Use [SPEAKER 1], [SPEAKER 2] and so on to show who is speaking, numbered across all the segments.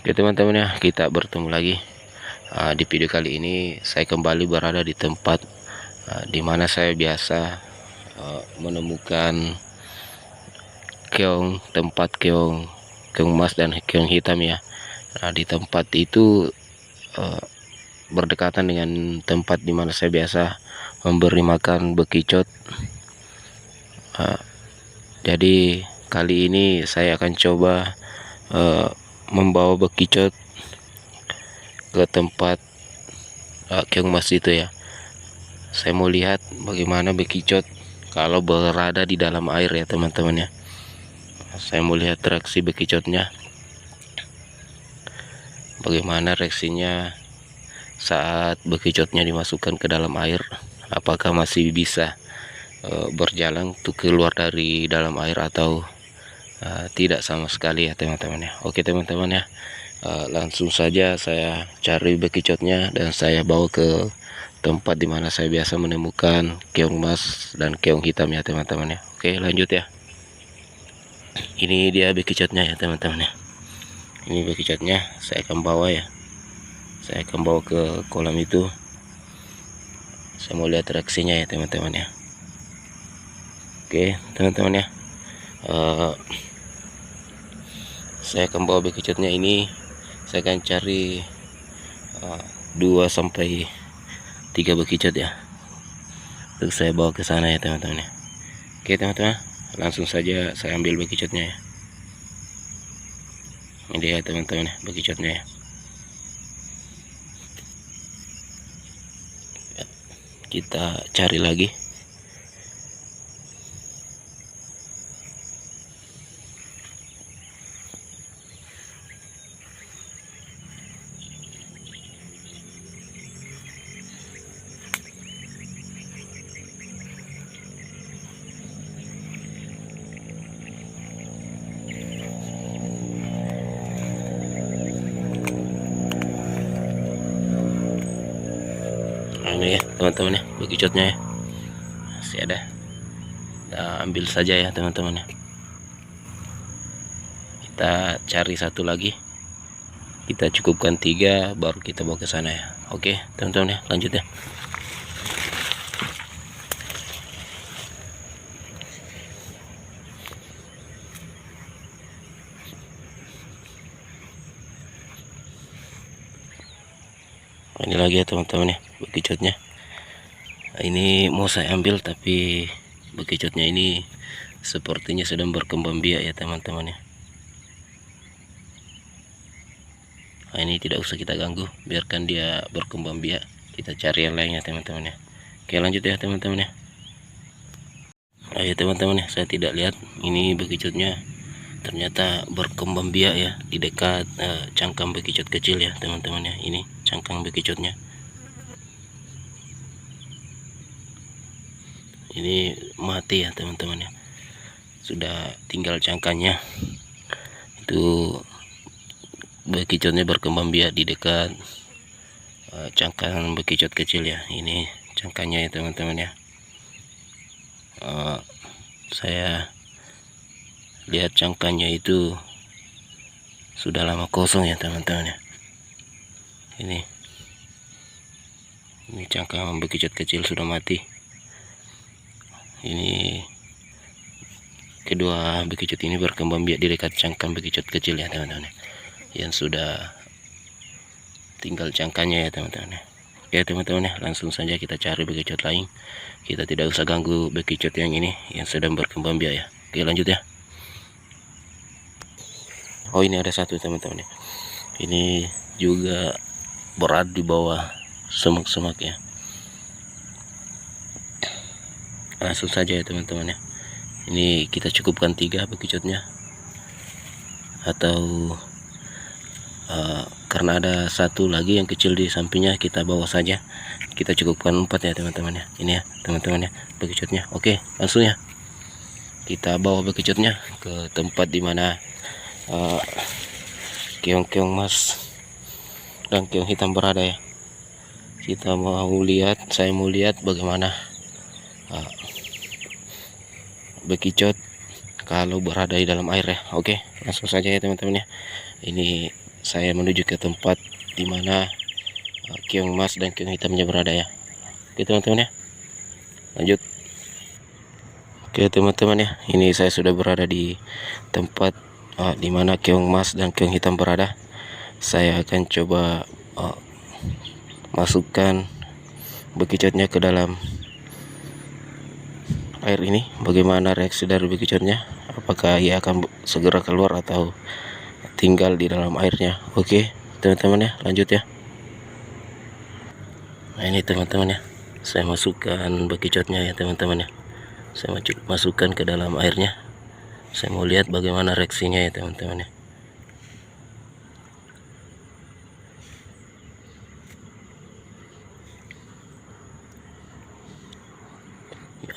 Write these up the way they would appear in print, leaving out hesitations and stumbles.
[SPEAKER 1] Oke teman-teman ya, kita bertemu lagi. Di video kali ini saya kembali berada di tempat di mana saya biasa menemukan keong emas dan keong hitam ya. Di tempat itu berdekatan dengan tempat di mana saya biasa memberi makan bekicot. Jadi kali ini saya akan coba membawa bekicot ke tempat keong emas itu ya. Saya mau lihat bagaimana bekicot kalau berada di dalam air ya teman-teman ya. Saya mau lihat reaksi bekicotnya, bagaimana reaksinya saat bekicotnya dimasukkan ke dalam air. Apakah masih bisa berjalan untuk keluar dari dalam air atau tidak sama sekali ya teman-teman ya. Oke teman-teman ya, langsung saja saya cari bekicotnya dan saya bawa ke tempat dimana saya biasa menemukan keong emas dan keong hitam ya teman-teman ya. Oke lanjut ya. Ini dia bekicotnya ya teman-teman ya. Ini bekicotnya saya akan bawa ya. Saya akan bawa ke kolam itu. Saya mau lihat reaksinya ya teman-teman ya. Oke teman-teman ya, saya akan bawa bekicotnya ini. Saya akan cari 2 sampai 3 bekicot ya, untuk saya bawa ke sana ya teman-teman ya. Oke teman-teman, langsung saja saya ambil bekicotnya ya. Ini dia teman-teman ya, bekicotnya ya. Kita cari lagi. Ini ya teman-teman ya, bekicotnya ya masih ada. Kita ambil saja ya teman-teman ya. Kita cari satu lagi, kita cukupkan 3 baru kita bawa ke sana ya. Oke teman-teman ya, lanjut ya. Ini lagi ya teman-teman ya, bekicotnya. Ini mau saya ambil tapi bekicotnya ini sepertinya sedang berkembang biak ya teman-teman ya. Ini tidak usah kita ganggu, biarkan dia berkembang biak. Kita cari yang lainnya teman-teman ya. Oke lanjut ya teman-teman ya. Ayo teman-teman ya, saya tidak lihat ini bekicotnya ternyata berkembang biak ya di dekat cangkang bekicot kecil ya teman-teman ya. Ini cangkang bekicotnya. Ini mati ya teman-teman ya, sudah tinggal cangkangnya. Itu bekicotnya berkembang biak di dekat cangkang bekicot kecil ya. Ini cangkangnya ya teman-teman ya. Saya lihat cangkangnya itu sudah lama kosong ya teman-teman ya. Ini cangkang bekicot kecil sudah mati. Ini kedua bekicot ini berkembang biak di dekat cangkang bekicot kecil ya teman-teman, yang sudah tinggal cangkangnya ya teman-teman. Ya teman-teman ya, langsung saja kita cari bekicot lain. Kita tidak usah ganggu bekicot yang ini yang sedang berkembang biak ya. Oke lanjut ya. Oh ini ada satu teman-teman ya. Ini juga berada di bawah semak-semak ya. Langsung saja ya teman-teman ya. Ini kita cukupkan 3 bekicotnya, atau karena ada satu lagi yang kecil di sampingnya kita bawa saja. Kita cukupkan 4 ya teman-teman ya. Ini ya teman-teman ya, bekicotnya. Oke langsung ya, kita bawa bekicotnya ke tempat dimana keong-keong emas dan keong hitam berada ya. Kita mau lihat, saya mau lihat bagaimana bekicot kalau berada di dalam air ya. Oke langsung saja ya teman-teman ya. Ini saya menuju ke tempat dimana keong emas dan keong hitamnya berada ya. Oke teman-teman ya, lanjut. Oke teman-teman ya, ini saya sudah berada di tempat dimana keong emas dan keong hitam berada. Saya akan coba masukkan bekicotnya ke dalam air ini. Bagaimana reaksi dari bekicotnya? Apakah ia akan segera keluar atau tinggal di dalam airnya? Oke teman-teman ya, lanjut ya. Nah ini teman-teman ya, saya masukkan bekicotnya ya teman-teman ya. Saya masukkan ke dalam airnya. Saya mau lihat bagaimana reaksinya ya teman-teman ya.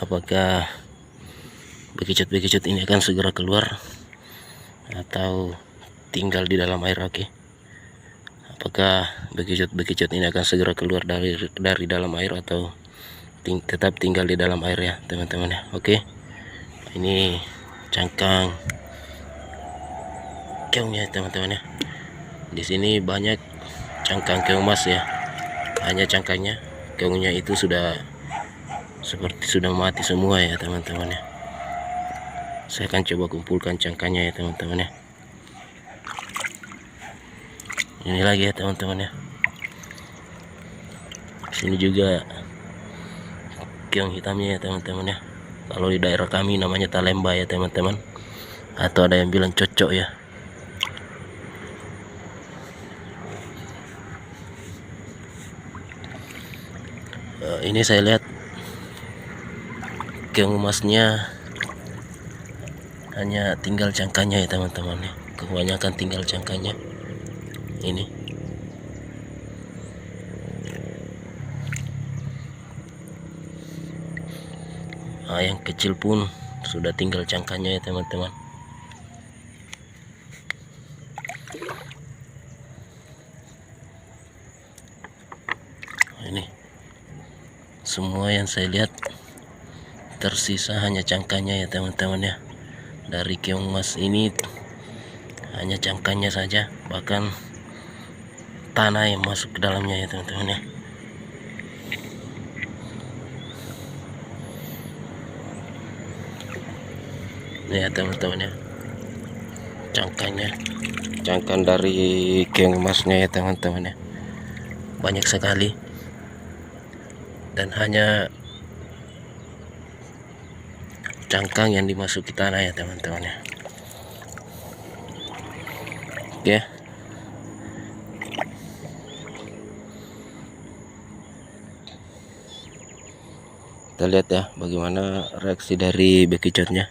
[SPEAKER 1] Apakah bekicot-bekicot ini akan segera keluar atau tinggal di dalam air? Oke. Apakah bekicot-bekicot ini akan segera keluar dari dalam air atau tetap tinggal di dalam air ya teman-teman ya. Oke. Ini cangkang keongnya teman-teman ya. Di sini banyak cangkang keong emas ya. Hanya cangkangnya, keongnya itu seperti sudah mati semua ya teman-teman ya. Saya akan coba kumpulkan cangkangnya ya teman-teman ya. Ini lagi ya teman-teman ya. Sini juga keong hitamnya ya teman-teman ya. Kalau di daerah kami namanya talemba ya teman-teman, atau ada yang bilang cocok ya. Ini saya lihat keong emasnya hanya tinggal cangkangnya ya teman-teman ya. Kebanyakan tinggal cangkangnya. Ini yang kecil pun sudah tinggal cangkangnya ya teman-teman. Ini semua yang saya lihat tersisa hanya cangkangnya ya teman-teman ya. Dari keong emas ini hanya cangkangnya saja, bahkan tanah yang masuk ke dalamnya ya teman-teman ya. Ini ya teman-teman ya, cangkang dari keong emasnya ya teman-teman ya, banyak sekali dan hanya cangkang yang dimasuki tanah ya teman-teman ya. Oke. Kita lihat ya bagaimana reaksi dari bekicotnya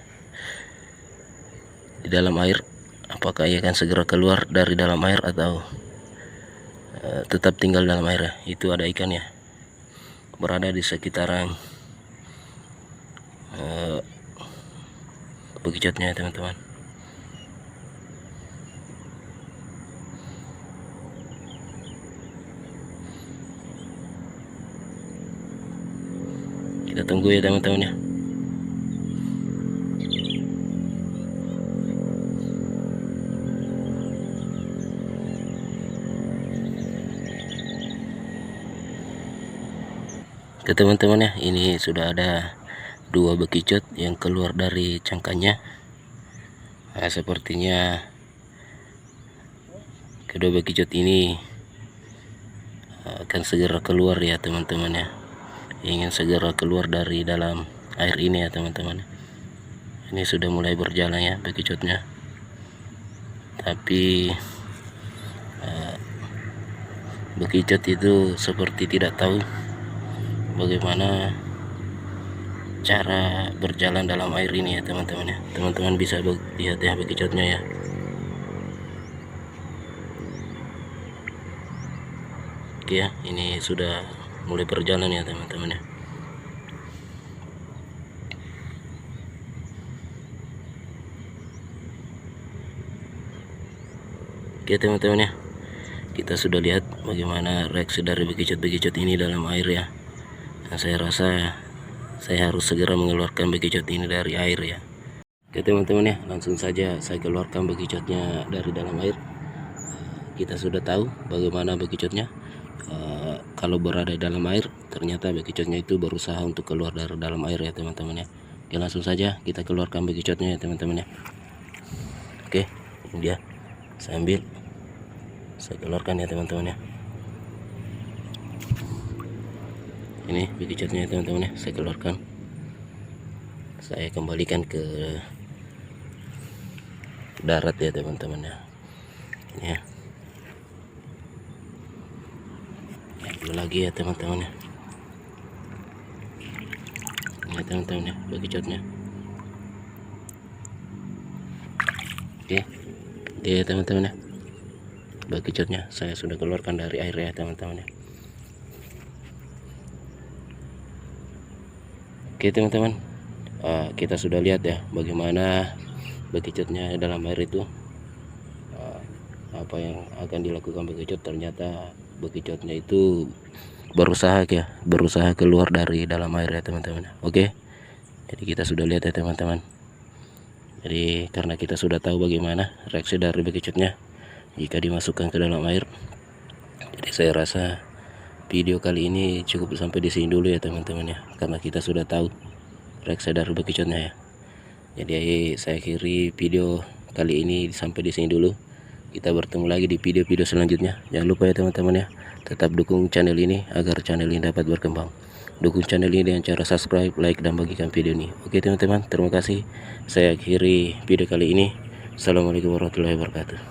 [SPEAKER 1] di dalam air. Apakah ia akan segera keluar dari dalam air atau tetap tinggal dalam air ya. Itu ada ikan ya, berada di sekitaran bekicotnya ya teman-teman. Kita tunggu ya teman-teman ya. Oke teman-teman ya, ini sudah ada 2 bekicot yang keluar dari cangkangnya. Nah, sepertinya kedua bekicot ini akan segera keluar ya teman-teman ya. Ingin segera keluar dari dalam air ini ya teman-teman. Ini sudah mulai berjalan ya bekicotnya, tapi bekicot itu seperti tidak tahu bagaimana cara berjalan dalam air ini ya teman-teman ya. Teman-teman bisa lihat ya bekicotnya ya. Oke ya, ini sudah mulai berjalan ya teman-teman ya. Oke teman-teman ya, kita sudah lihat bagaimana reaksi dari bekicot-bekicot ini dalam air ya. Nah, saya rasa saya harus segera mengeluarkan bekicot ini dari air ya. Oke teman-teman ya, langsung saja saya keluarkan bekicotnya dari dalam air. kita sudah tahu bagaimana bekicotnya. Kalau berada di dalam air, ternyata bekicotnya itu berusaha untuk keluar dari dalam air ya teman-teman ya. Oke, langsung saja kita keluarkan bekicotnya ya teman-teman ya. Oke, ini dia, saya ambil, saya keluarkan ya teman-teman ya. Ini bekicotnya ya teman-teman ya, saya keluarkan, saya kembalikan ke darat ya teman-teman ya. Ini ya, dulu lagi ya teman-teman ya. Ini teman-teman ya, bekicotnya. Oke, ya teman-teman ya, bekicotnya saya sudah keluarkan dari air ya teman-teman ya. Oke teman-teman, kita sudah lihat ya bagaimana bekicotnya dalam air itu. Apa yang akan dilakukan bekicot, ternyata bekicotnya itu berusaha keluar dari dalam air ya teman-teman. Oke, jadi kita sudah lihat ya teman-teman. Jadi karena kita sudah tahu bagaimana reaksi dari bekicotnya jika dimasukkan ke dalam air, jadi saya rasa video kali ini cukup sampai di sini dulu ya teman-teman ya, karena kita sudah tahu reaksi dari bekicotnya ya. Jadi saya akhiri video kali ini sampai di sini dulu. Kita bertemu lagi di video-video selanjutnya. Jangan lupa ya teman-teman ya, tetap dukung channel ini agar channel ini dapat berkembang. Dukung channel ini dengan cara subscribe, like, dan bagikan video ini. Oke teman-teman, terima kasih. Saya akhiri video kali ini. Assalamualaikum warahmatullahi wabarakatuh.